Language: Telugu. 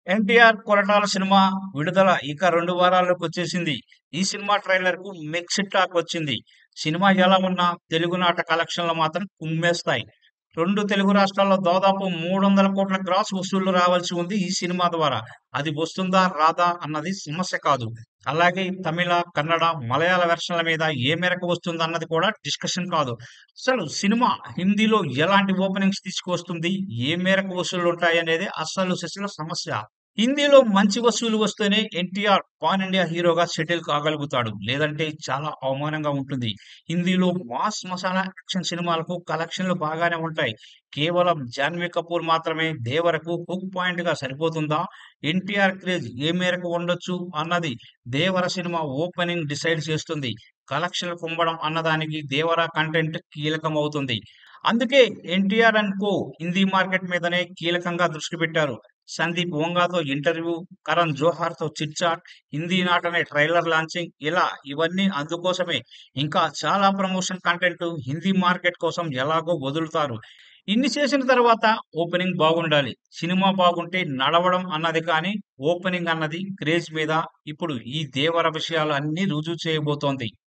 ఎన్టీఆర్ కొరటాల సినిమా విడుదల ఇక 2 వారాల్లోకి వచ్చేసింది. ఈ సినిమా ట్రైలర్‌కు మిక్స్డ్ టాక్ వచ్చింది. సినిమా ఎలా ఉన్నా తెలుగునాట కలెక్షన్‌లు మాత్రం కుమ్మేస్తాయి. 2 తెలుగు రాష్ట్రాల్లో దాదాపు 300,00,00,000 గ్రాస్ వసూళ్లు రావాల్సి ఉంది ఈ సినిమా ద్వారా. అది వస్తుందా? రాదా? అన్నది సమస్య కాదు. అలాగే తమిళ, కన్నడ, మలయాళ వెర్షన్‌ల మీద ఏ మేరకు వస్తుందన్నది కూడా డిస్కషన్ కాదు. అసలు సినిమా హిందీలో ఎలాంటి ఓపెనింగ్స్ తీసుకువస్తుంది? ఏ మేరకు వసూళ్లుంటాయనేదే అస్సలు సిసలు సమస్య. హిందీలో మంచి వసూలు వస్తేనే ఎన్టీఆర్ పాన్ ఇండియా హీరోగా సెటిల్ కాగలుగుతాడు. లేదంటే చాలా అవమానంగా ఉంటుంది. హిందీలో మాస్ మసాలా యాక్షన్ సినిమాలకు కలెక్షన్‌లు బాగానే ఉంటాయి. కేవలం 'జాన్వీ కపూర్' మాత్రమే 'దేవర'కు హుక్ పాయింట్‌గా సరిపోతుందా? ఎన్టీఆర్ క్రేజ్ ఏ మేరకు ఉండొచ్చు అన్నది 'దేవర' సినిమా ఓపెనింగ్ డిసైడ్ చేస్తుంది. కలెక్షన్‌లు కుమ్మడం అన్నదానికి 'దేవర' కంటెంట్ కీలకమవుతుంది. అందుకే NTR and co Hindi market మీదనే కీలకంగా దృష్టి పెట్టారు. సందీప్ వంగాతో ఇంటర్వ్యూ, కరణ్ జోహార్‌తో చిట్ చాట్, హిందీ నాటనే ట్రైలర్ లాంచింగ్ ఇలా ఇవన్నీ అందుకోసమే. ఇంకా చాలా ప్రమోషన్ కంటెంట్ హిందీ మార్కెట్ కోసం ఎలాగో వదులుతారు. ఇన్ని చేసిన తర్వాత ఓపెనింగ్ బాగుండాలి. సినిమా బాగుంటే నడవడం అన్నది కానీ, ఓపెనింగ్ అన్నది క్రేజ్ మీద ఇప్పుడు ఈ దేవర విషయాలు అన్నీ రుజువు చేయబోతోంది.